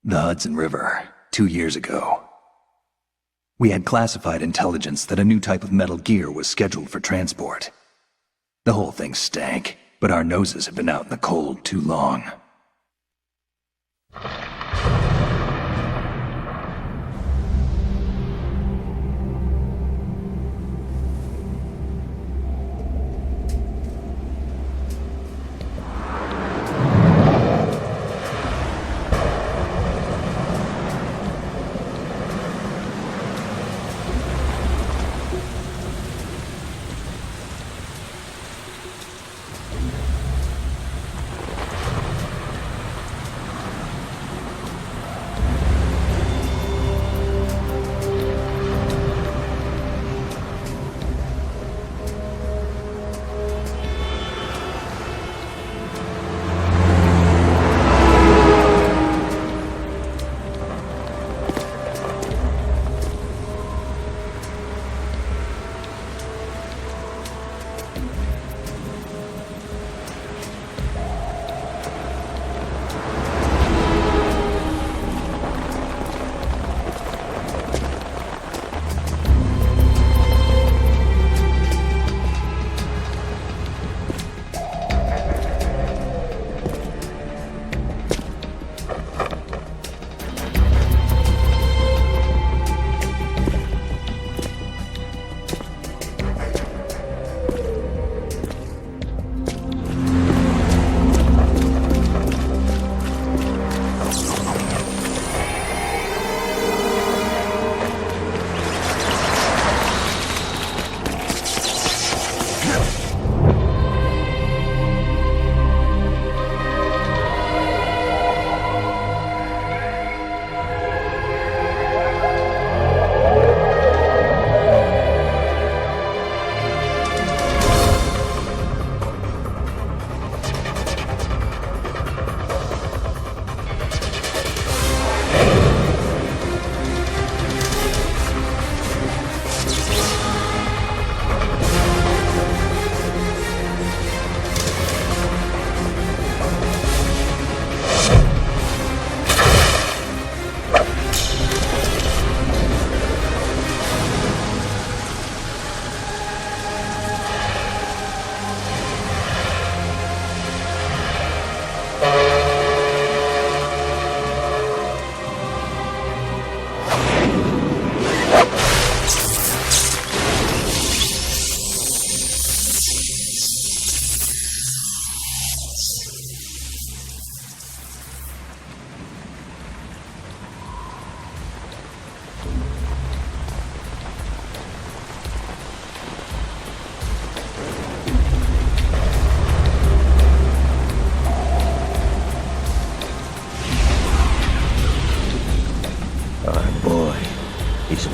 The Hudson River, 2 years ago. We had classified intelligence that a new type of metal gear was scheduled for transport. The whole thing stank, but our noses had been out in the cold too long.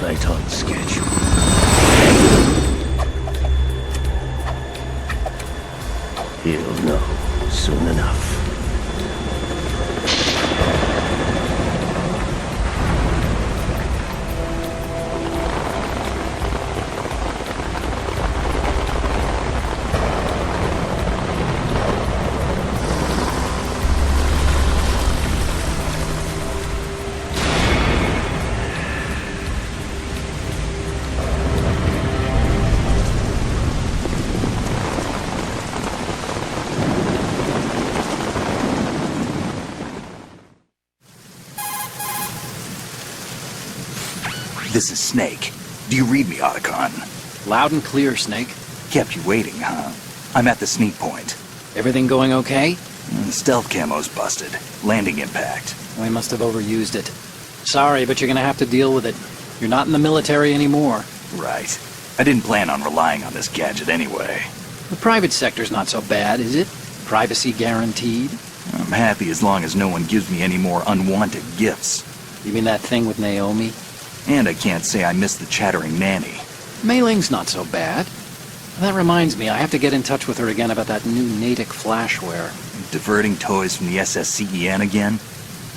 Right on schedule. He'll know soon enough. This is Snake. Do you read me, Otacon? Loud and clear, Snake. Kept you waiting, huh? I'm at the sneak point. Everything going okay? The stealth camo's busted. Landing impact. We must have overused it. Sorry, but you're gonna have to deal with it. You're not in the military anymore. Right. I didn't plan on relying on this gadget anyway. The private sector's not so bad, is it? Privacy guaranteed? I'm happy as long as no one gives me any more unwanted gifts. You mean that thing with Naomi? And I can't say I miss the chattering nanny. Mei Ling's not so bad. That reminds me, I have to get in touch with her again about that new Natick flashware. Diverting toys from the SSCEN again?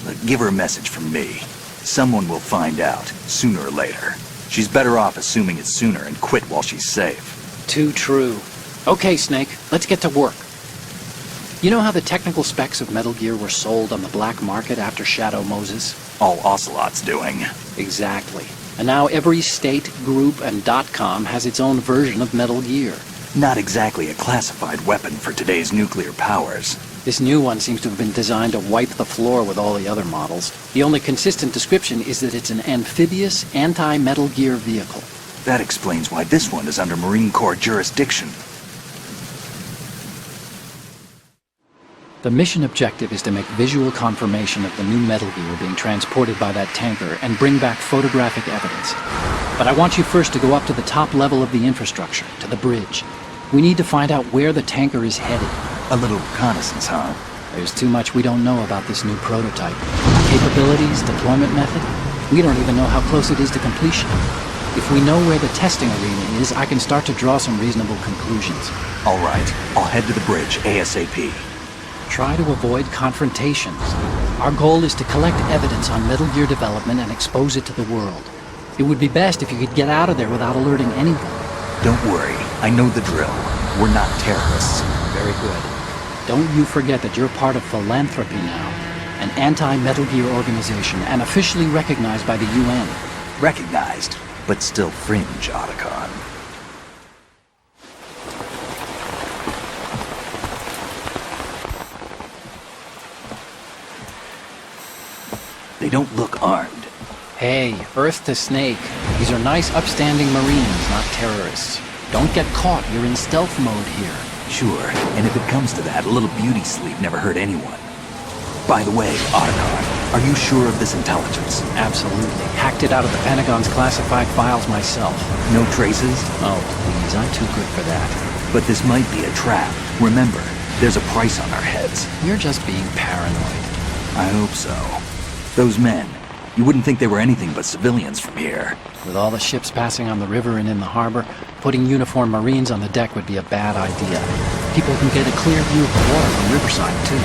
Look, give her a message from me. Someone will find out, sooner or later. She's better off assuming it's sooner and quit while she's safe. Too true. Okay, Snake, let's get to work. You know how the technical specs of Metal Gear were sold on the black market after Shadow Moses? All Ocelot's doing. Exactly. And now every state, group, and .com has its own version of Metal Gear. Not exactly a classified weapon for today's nuclear powers. This new one seems to have been designed to wipe the floor with all the other models. The only consistent description is that it's an amphibious, anti-Metal Gear vehicle. That explains why this one is under Marine Corps jurisdiction. The mission objective is to make visual confirmation of the new Metal Gear being transported by that tanker and bring back photographic evidence. But I want you first to go up to the top level of the infrastructure, to the bridge. We need to find out where the tanker is headed. A little reconnaissance, huh? There's too much we don't know about this new prototype. Capabilities, deployment method. We don't even know how close it is to completion. If we know where the testing arena is, I can start to draw some reasonable conclusions. All right, I'll head to the bridge ASAP. Try to avoid confrontations. Our goal is to collect evidence on Metal Gear development and expose it to the world. It would be best if you could get out of there without alerting anyone. Don't worry, I know the drill. We're not terrorists. Very good. Don't you forget that you're part of Philanthropy now, an anti-Metal Gear organization and officially recognized by the UN. Recognized, but still fringe, Otacon. They don't look armed. Hey, Earth to Snake. These are nice, upstanding Marines, not terrorists. Don't get caught. You're in stealth mode here. Sure, and if it comes to that, a little beauty sleep never hurt anyone. By the way, Otacon, are you sure of this intelligence? Absolutely. Hacked it out of the Pentagon's classified files myself. No traces? Oh, please, I'm too good for that. But this might be a trap. Remember, there's a price on our heads. You're just being paranoid. I hope so. Those men, you wouldn't think they were anything but civilians from here. With all the ships passing on the river and in the harbor, putting uniformed Marines on the deck would be a bad idea. People can get a clear view of the water from Riverside, too.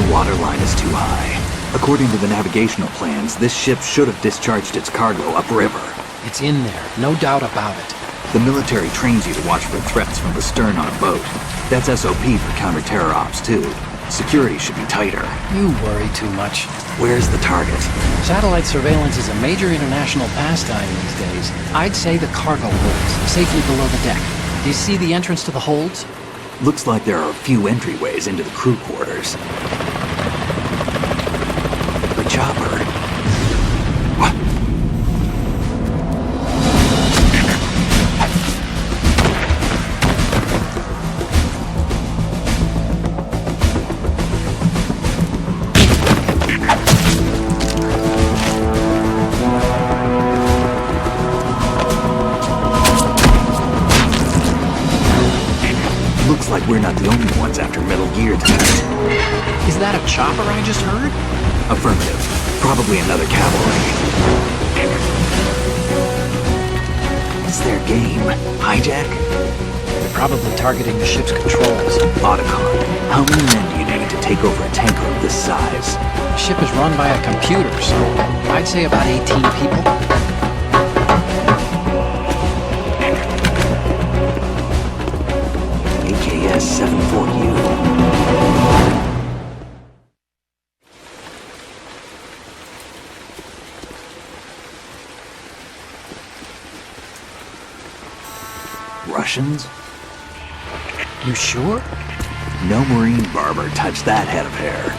The water line is too high. According to the navigational plans, this ship should have discharged its cargo upriver. It's in there, no doubt about it. The military trains you to watch for threats from the stern on a boat. That's SOP for counter-terror ops, too. Security should be tighter. You worry too much. Where's the target? Satellite surveillance is a major international pastime these days. I'd say the cargo holds, safely below the deck. Do you see the entrance to the holds? Looks like there are a few entryways into the crew quarters. The chopper. What? Looks like we're not the only ones after Metal Gear tonight. Is that a chopper I just heard? Affirmative. Probably another cavalry. What's their game? Hijack? They're probably targeting the ship's controls. Otacon, how many men do you need to take over a tanker of this size? The ship is run by a computer, so I'd say about 18 people. AKS 74U. Russians? You sure? No Marine barber touched that head of hair.